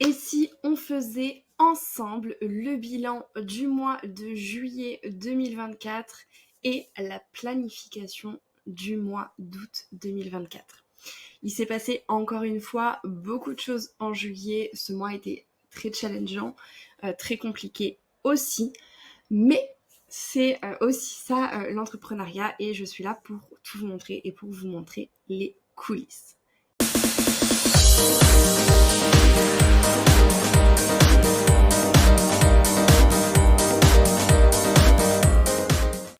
Et si on faisait ensemble le bilan du mois de juillet 2024 et la planification du mois d'août 2024? Il s'est passé encore une fois beaucoup de choses en juillet. Ce mois a été très challengeant, très compliqué aussi. Mais c'est aussi ça l'entrepreneuriat et je suis là pour tout vous montrer et pour vous montrer les coulisses.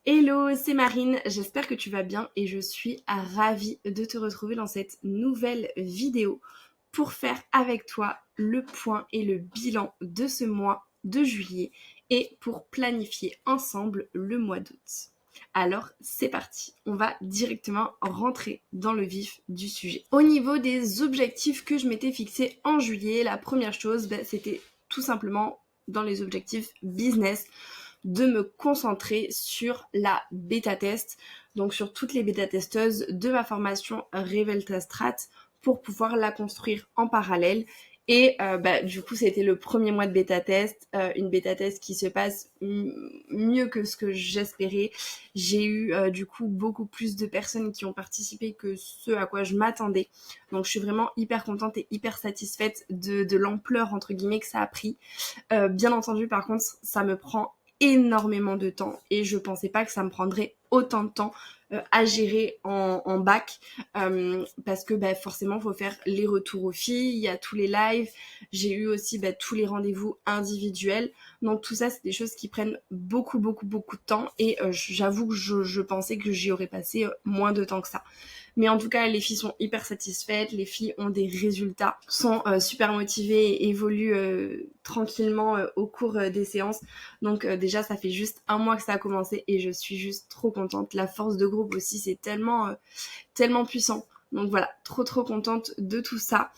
Hello, c'est Marine, j'espère que tu vas bien et je suis ravie de te retrouver dans cette nouvelle vidéo pour faire avec toi le point et le bilan de ce mois de juillet et pour planifier ensemble le mois d'août. Alors c'est parti, on va directement rentrer dans le vif du sujet. Au niveau des objectifs que je m'étais fixés en juillet, la première chose, c'était tout simplement dans les objectifs business de me concentrer sur la bêta-test, donc sur toutes les bêta-testeuses de ma formation Revelta Strat pour pouvoir la construire en parallèle. Et du coup, c'était le premier mois de bêta-test, une bêta-test qui se passe mieux que ce que j'espérais. J'ai eu du coup beaucoup plus de personnes qui ont participé que ce à quoi je m'attendais. Donc je suis vraiment hyper contente et hyper satisfaite de l'ampleur entre guillemets que ça a pris. Bien entendu, par contre, ça me prend énormément de temps et je pensais pas que ça me prendrait autant de temps à gérer en bac parce que forcément faut faire les retours aux filles, il y a tous les lives, j'ai eu aussi tous les rendez-vous individuels, donc tout ça c'est des choses qui prennent beaucoup de temps et j'avoue que je pensais que j'y aurais passé moins de temps que ça. Mais en tout cas, les filles sont hyper satisfaites, les filles ont des résultats, sont super motivées et évoluent tranquillement au cours des séances. Donc déjà, ça fait juste un mois que ça a commencé et je suis juste trop contente. La force de groupe aussi, c'est tellement puissant. Donc voilà, trop contente de tout ça.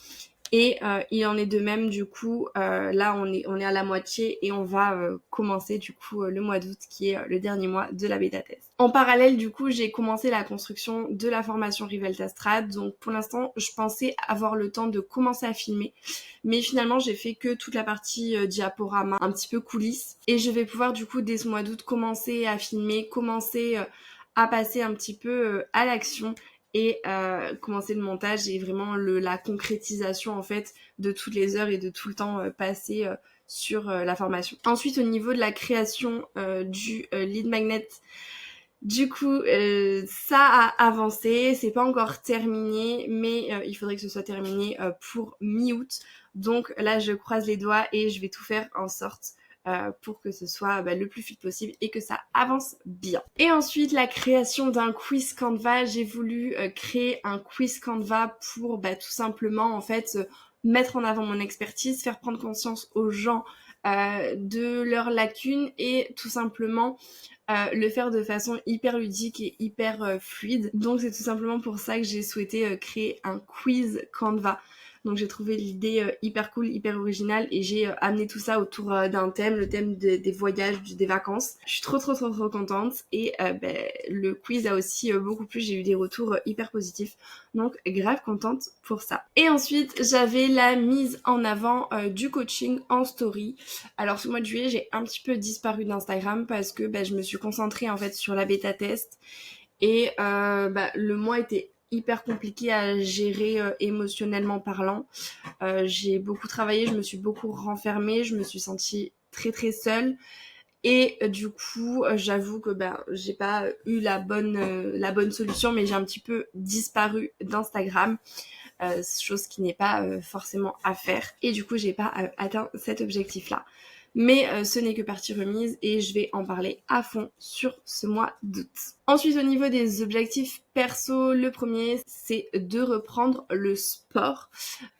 Et il en est de même du coup, là on est à la moitié et on va commencer du coup le mois d'août qui est le dernier mois de la bêta test. En parallèle du coup j'ai commencé la construction de la formation Revelta Strat, donc pour l'instant je pensais avoir le temps de commencer à filmer, mais finalement j'ai fait que toute la partie diaporama, un petit peu coulisses, et je vais pouvoir du coup dès ce mois d'août commencer à filmer, commencer à passer un petit peu à l'action et commencer le montage et vraiment la concrétisation en fait de toutes les heures et de tout le temps passé sur la formation. Ensuite au niveau de la création du lead magnet, du coup ça a avancé, c'est pas encore terminé mais il faudrait que ce soit terminé pour mi-août, donc là je croise les doigts et je vais tout faire en sorte pour que ce soit le plus vite possible et que ça avance bien. Et ensuite, la création d'un quiz Canva. J'ai voulu créer un quiz Canva pour tout simplement en fait mettre en avant mon expertise, faire prendre conscience aux gens de leurs lacunes et tout simplement le faire de façon hyper ludique et hyper fluide. Donc c'est tout simplement pour ça que j'ai souhaité créer un quiz Canva. Donc j'ai trouvé l'idée hyper cool, hyper originale et j'ai amené tout ça autour d'un thème, le thème des voyages, des vacances. Je suis trop contente et le quiz a aussi beaucoup plu, j'ai eu des retours hyper positifs. Donc grave contente pour ça. Et ensuite j'avais la mise en avant du coaching en story. Alors ce mois de juillet j'ai un petit peu disparu d'Instagram parce que je me suis concentrée en fait sur la bêta test et le mois était hyper compliqué à gérer émotionnellement parlant. J'ai beaucoup travaillé, je me suis beaucoup renfermée, je me suis sentie très seule et du coup j'avoue que j'ai pas eu la bonne solution, mais j'ai un petit peu disparu d'Instagram. Chose qui n'est pas forcément à faire et du coup j'ai pas atteint cet objectif là, mais ce n'est que partie remise et je vais en parler à fond sur ce mois d'août. Ensuite au niveau des objectifs perso, le premier c'est de reprendre le sport.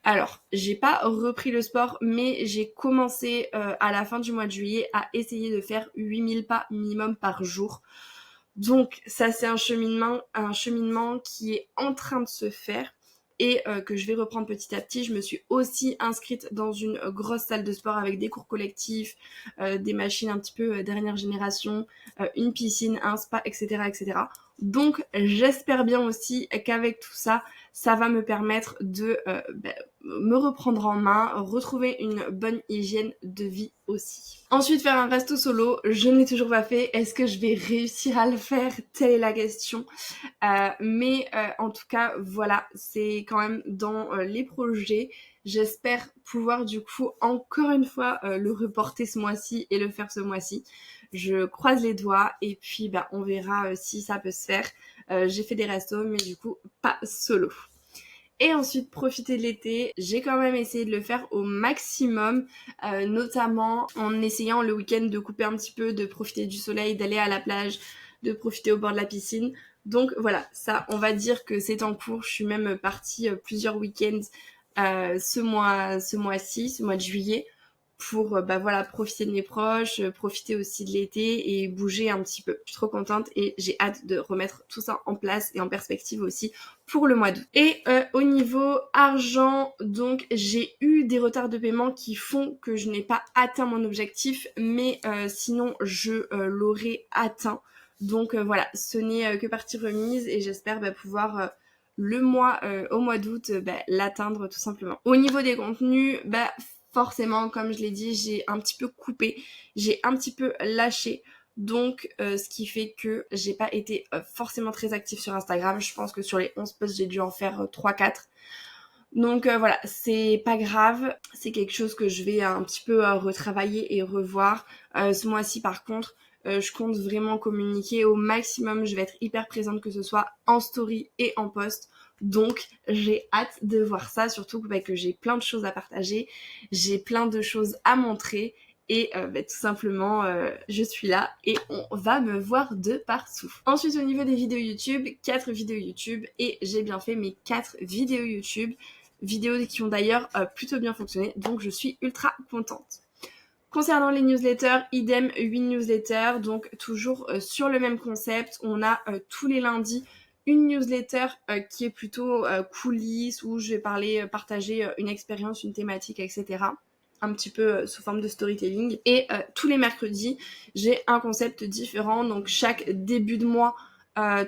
Alors j'ai pas repris le sport mais j'ai commencé à la fin du mois de juillet à essayer de faire 8000 pas minimum par jour. Donc ça c'est un cheminement qui est en train de se faire et que je vais reprendre petit à petit. Je me suis aussi inscrite dans une grosse salle de sport avec des cours collectifs, des machines un petit peu dernière génération, une piscine, un spa, etc. Donc j'espère bien aussi qu'avec tout ça, ça va me permettre de me reprendre en main, retrouver une bonne hygiène de vie aussi. Ensuite, faire un resto solo, je ne l'ai toujours pas fait. Est-ce que je vais réussir à le faire? Telle est la question. Mais en tout cas, voilà, c'est quand même dans les projets. J'espère pouvoir du coup encore une fois le reporter ce mois-ci et le faire ce mois-ci. Je croise les doigts et puis on verra si ça peut se faire. J'ai fait des restos mais du coup pas solo. Et ensuite, profiter de l'été. J'ai quand même essayé de le faire au maximum, notamment en essayant le week-end de couper un petit peu, de profiter du soleil, d'aller à la plage, de profiter au bord de la piscine. Donc voilà, ça, on va dire que c'est en cours. Je suis même partie plusieurs week-ends ce mois-ci, ce mois de juillet, pour voilà, profiter de mes proches, profiter aussi de l'été et bouger un petit peu. Je suis trop contente et j'ai hâte de remettre tout ça en place et en perspective aussi pour le mois d'août. Et au niveau argent, donc j'ai eu des retards de paiement qui font que je n'ai pas atteint mon objectif, mais sinon je l'aurais atteint. Donc voilà, ce n'est que partie remise et j'espère pouvoir au mois d'août l'atteindre tout simplement. Au niveau des contenus, forcément, comme je l'ai dit, j'ai un petit peu coupé, j'ai un petit peu lâché. Donc, ce qui fait que j'ai pas été forcément très active sur Instagram. Je pense que sur les 11 posts, j'ai dû en faire 3-4. Donc voilà, c'est pas grave. C'est quelque chose que je vais un petit peu retravailler et revoir. Ce mois-ci, par contre, je compte vraiment communiquer au maximum. Je vais être hyper présente, que ce soit en story et en post. Donc j'ai hâte de voir ça, surtout que j'ai plein de choses à partager, j'ai plein de choses à montrer et tout simplement je suis là et on va me voir de partout. Ensuite, au niveau des vidéos YouTube, 4 vidéos YouTube et j'ai bien fait mes 4 vidéos YouTube, vidéos qui ont d'ailleurs plutôt bien fonctionné, donc je suis ultra contente. Concernant les newsletters, idem 8 newsletters, donc toujours sur le même concept. On a tous les lundis une newsletter qui est plutôt coulisses, où je vais partager une expérience, une thématique, etc. Un petit peu sous forme de storytelling. Et tous les mercredis, j'ai un concept différent. Donc chaque début de mois,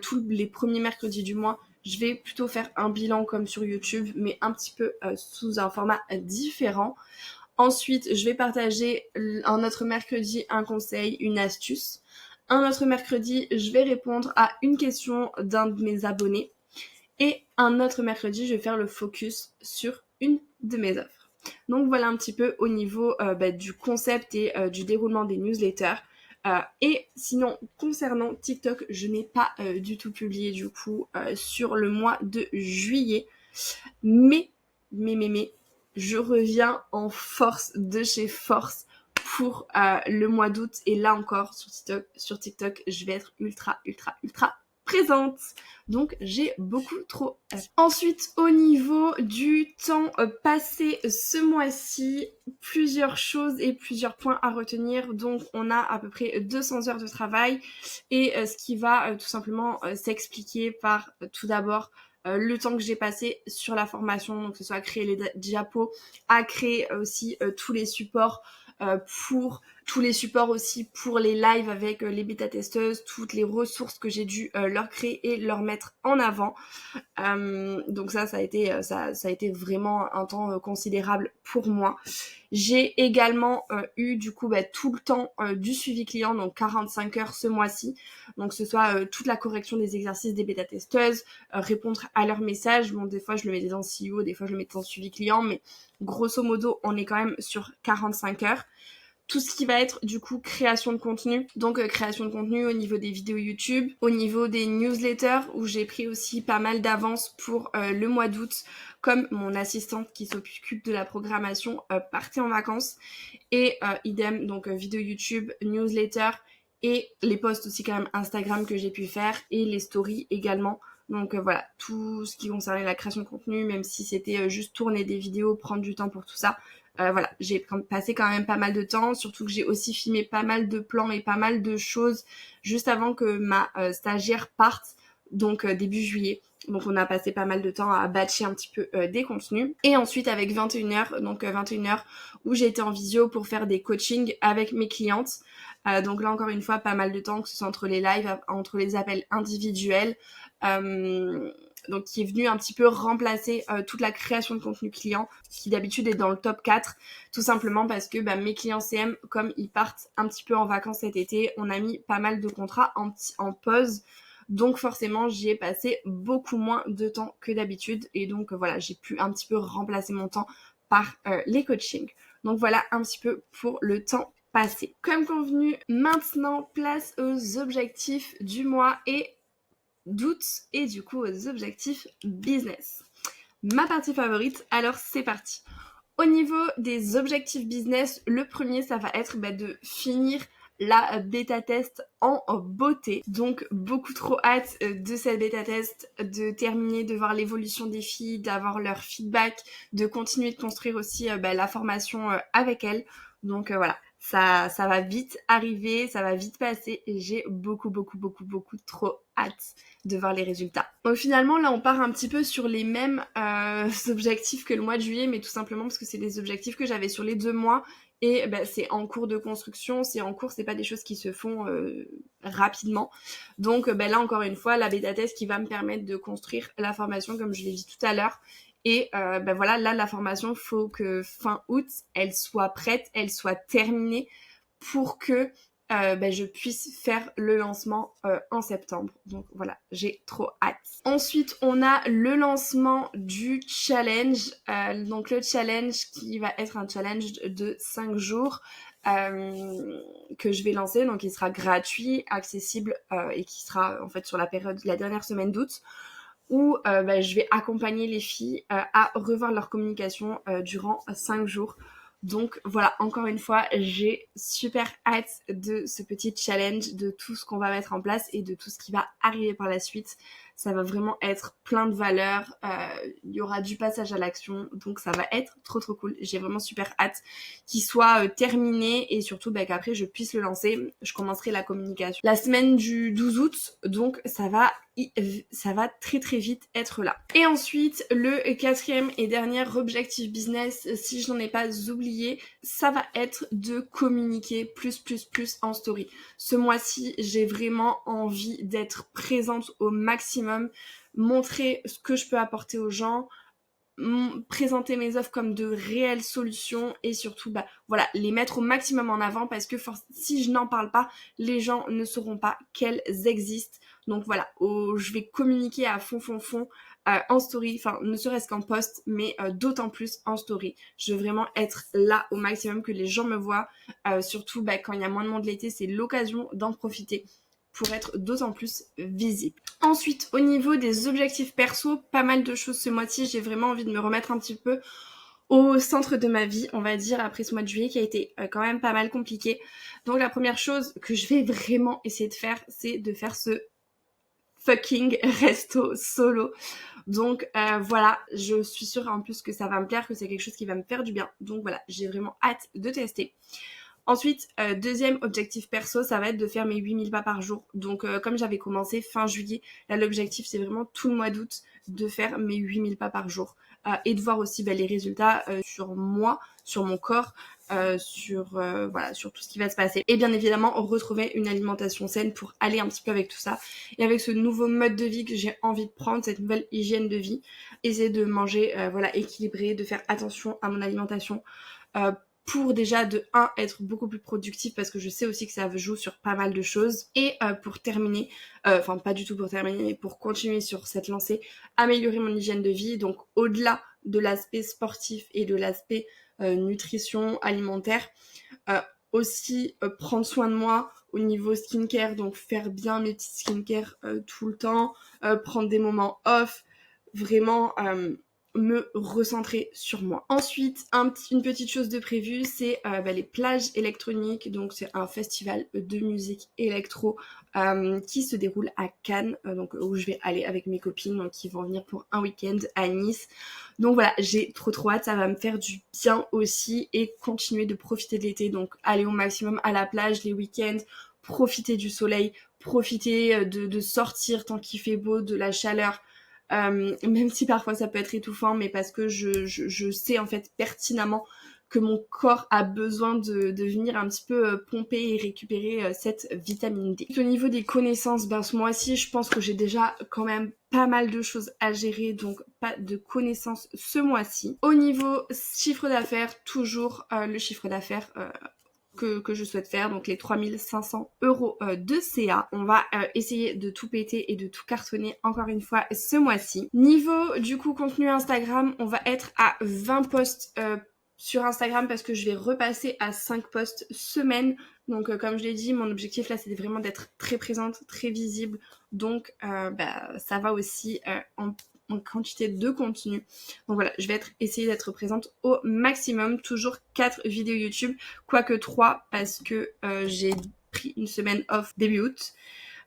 tous les premiers mercredis du mois, je vais plutôt faire un bilan comme sur YouTube, mais un petit peu sous un format différent. Ensuite, je vais partager un autre mercredi un conseil, une astuce. Un autre mercredi, je vais répondre à une question d'un de mes abonnés. Et un autre mercredi, je vais faire le focus sur une de mes offres. Donc voilà un petit peu au niveau du concept et du déroulement des newsletters. Et sinon, concernant TikTok, je n'ai pas du tout publié du coup sur le mois de juillet. Mais, je reviens en force de chez force pour le mois d'août. Et là encore, sur TikTok, je vais être ultra présente. Donc, j'ai beaucoup trop hâte. Ensuite, au niveau du temps passé ce mois-ci, plusieurs choses et plusieurs points à retenir. Donc, on a à peu près 200 heures de travail et ce qui va tout simplement s'expliquer par tout d'abord le temps que j'ai passé sur la formation, donc que ce soit à créer les diapos, à créer aussi tous les supports aussi pour les lives avec les bêta-testeuses, toutes les ressources que j'ai dû leur créer et leur mettre en avant. Donc ça a été vraiment un temps considérable pour moi. J'ai également eu du coup tout le temps du suivi client, donc 45 heures ce mois-ci. Donc que ce soit toute la correction des exercices des bêta-testeuses, répondre à leurs messages. Bon, des fois je le mettais dans CEO, des fois je le mettais dans suivi client, mais grosso modo on est quand même sur 45 heures. Tout ce qui va être du coup création de contenu, donc création de contenu au niveau des vidéos YouTube, au niveau des newsletters où j'ai pris aussi pas mal d'avance pour le mois d'août, comme mon assistante qui s'occupe de la programmation partait en vacances, et idem, donc vidéo YouTube, newsletter et les posts aussi quand même Instagram que j'ai pu faire et les stories également. Donc voilà, tout ce qui concernait la création de contenu, même si c'était juste tourner des vidéos, prendre du temps pour tout ça. Voilà, j'ai passé quand même pas mal de temps, surtout que j'ai aussi filmé pas mal de plans et pas mal de choses juste avant que ma stagiaire parte. donc début juillet. Donc on a passé pas mal de temps à batcher un petit peu des contenus. Et ensuite avec 21h, donc 21h où j'ai été en visio pour faire des coachings avec mes clientes. Donc là encore une fois, pas mal de temps, que ce soit entre les lives, entre les appels individuels. Donc qui est venu un petit peu remplacer toute la création de contenu client qui d'habitude est dans le top 4, tout simplement parce que mes clients CM, comme ils partent un petit peu en vacances cet été, on a mis pas mal de contrats en pause. Donc forcément, j'y ai passé beaucoup moins de temps que d'habitude. Et donc voilà, j'ai pu un petit peu remplacer mon temps par les coachings. Donc voilà un petit peu pour le temps passé. Comme convenu, maintenant place aux objectifs du mois et d'août et du coup aux objectifs business. Ma partie favorite, alors c'est parti. Au niveau des objectifs business, le premier, ça va être de finir la bêta test en beauté. Donc beaucoup trop hâte de cette bêta test, de terminer, de voir l'évolution des filles, d'avoir leur feedback, de continuer de construire aussi la formation avec elles. Donc voilà, ça va vite arriver, ça va vite passer et j'ai beaucoup trop hâte de voir les résultats. Donc finalement là on part un petit peu sur les mêmes objectifs que le mois de juillet, mais tout simplement parce que c'est des objectifs que j'avais sur les 2 mois et c'est en cours de construction, c'est en cours, c'est pas des choses qui se font rapidement. Donc là encore une fois, la bêta test qui va me permettre de construire la formation comme je l'ai dit tout à l'heure. Et voilà, là la formation, faut que fin août, elle soit prête, elle soit terminée pour que je puisse faire le lancement en septembre. Donc voilà, j'ai trop hâte. Ensuite, on a le lancement du challenge. Donc le challenge qui va être un challenge de 5 jours que je vais lancer. Donc il sera gratuit, accessible et qui sera en fait sur la dernière semaine d'août, où je vais accompagner les filles à revoir leur communication durant 5 jours. Donc voilà, encore une fois, j'ai super hâte de ce petit challenge, de tout ce qu'on va mettre en place et de tout ce qui va arriver par la suite. Ça va vraiment être plein de valeurs, il y aura du passage à l'action, donc ça va être trop cool. J'ai vraiment super hâte qu'il soit terminé et surtout qu'après je puisse le lancer. Je commencerai la communication la semaine du 12 août, donc ça va très vite être là. Et ensuite, le 4e et dernier objectif business, si je n'en ai pas oublié, ça va être de communiquer plus en story. Ce mois-ci, j'ai vraiment envie d'être présente au maximum, montrer ce que je peux apporter aux gens, présenter mes offres comme de réelles solutions et surtout voilà, les mettre au maximum en avant parce que si je n'en parle pas, les gens ne sauront pas qu'elles existent. Donc voilà, je vais communiquer à fond en story, enfin ne serait-ce qu'en post, mais d'autant plus en story. Je veux vraiment être là au maximum, que les gens me voient, surtout quand il y a moins de monde l'été, c'est l'occasion d'en profiter pour être d'autant plus visible. Ensuite, au niveau des objectifs perso, pas mal de choses ce mois-ci. J'ai vraiment envie de me remettre un petit peu au centre de ma vie, on va dire, après ce mois de juillet qui a été quand même pas mal compliqué. Donc la première chose que je vais vraiment essayer de faire, c'est de faire ce fucking resto solo. Donc voilà, je suis sûre en plus que ça va me plaire, que c'est quelque chose qui va me faire du bien. Donc voilà, j'ai vraiment hâte de tester. Ensuite, deuxième objectif perso, ça va être de faire mes 8000 pas par jour. Donc comme j'avais commencé fin juillet, là l'objectif c'est vraiment tout le mois d'août de faire mes 8000 pas par jour. Et de voir aussi les résultats sur moi, sur mon corps, sur tout ce qui va se passer. Et bien évidemment, retrouver une alimentation saine pour aller un petit peu avec tout ça. Et avec ce nouveau mode de vie que j'ai envie de prendre, cette nouvelle hygiène de vie, essayer de manger équilibré, de faire attention à mon alimentation, pour déjà de 1 être beaucoup plus productif parce que je sais aussi que ça joue sur pas mal de choses, et pour terminer, enfin pas du tout pour terminer mais pour continuer sur cette lancée, améliorer mon hygiène de vie, donc au-delà de l'aspect sportif et de l'aspect nutrition alimentaire, aussi prendre soin de moi au niveau skincare, donc faire bien mes petites skincare tout le temps, prendre des moments off, vraiment me recentrer sur moi. Ensuite, une petite chose de prévue, c'est les plages électroniques. Donc c'est un festival de musique électro qui se déroule à Cannes, donc où je vais aller avec mes copines, donc, qui vont venir pour un week-end à Nice. Donc voilà, j'ai trop hâte, ça va me faire du bien aussi et continuer de profiter de l'été, donc aller au maximum à la plage les week-ends profiter du soleil, profiter de sortir tant qu'il fait beau, de la chaleur. Même si parfois ça peut être étouffant, mais parce que je sais en fait pertinemment que mon corps a besoin de venir un petit peu pomper et récupérer cette vitamine D. Au niveau des connaissances, ce mois-ci, je pense que j'ai déjà quand même pas mal de choses à gérer, donc pas de connaissances ce mois-ci. Au niveau chiffre d'affaires, toujours le chiffre d'affaires que je souhaite faire, donc les 3500 € de CA. On va essayer de tout péter et de tout cartonner encore une fois ce mois-ci. Niveau du coup contenu Instagram, on va être à 20 posts sur Instagram parce que je vais repasser à 5 posts semaine. Donc comme je l'ai dit, mon objectif là c'était vraiment d'être très présente, très visible. Donc ça va aussi en quantité de contenu. Donc voilà, je vais essayer d'être présente au maximum. Toujours 4 vidéos YouTube, quoique 3 parce que j'ai pris une semaine off début août.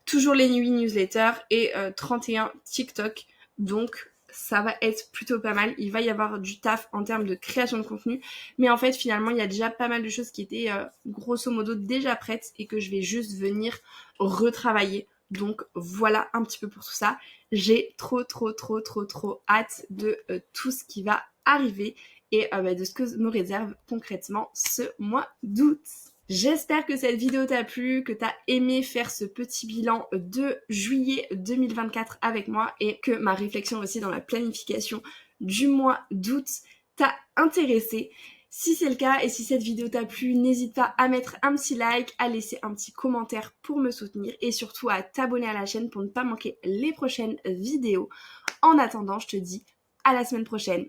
Toujours les nuits newsletter et 31 TikTok. Donc ça va être plutôt pas mal. Il va y avoir du taf en termes de création de contenu. Mais en fait, finalement, il y a déjà pas mal de choses qui étaient grosso modo déjà prêtes et que je vais juste venir retravailler. Donc voilà un petit peu pour tout ça. J'ai trop hâte de tout ce qui va arriver et de ce que me réserve concrètement ce mois d'août. J'espère que cette vidéo t'a plu, que t'as aimé faire ce petit bilan de juillet 2024 avec moi et que ma réflexion aussi dans la planification du mois d'août t'a intéressé. Si c'est le cas et si cette vidéo t'a plu, n'hésite pas à mettre un petit like, à laisser un petit commentaire pour me soutenir et surtout à t'abonner à la chaîne pour ne pas manquer les prochaines vidéos. En attendant, je te dis à la semaine prochaine.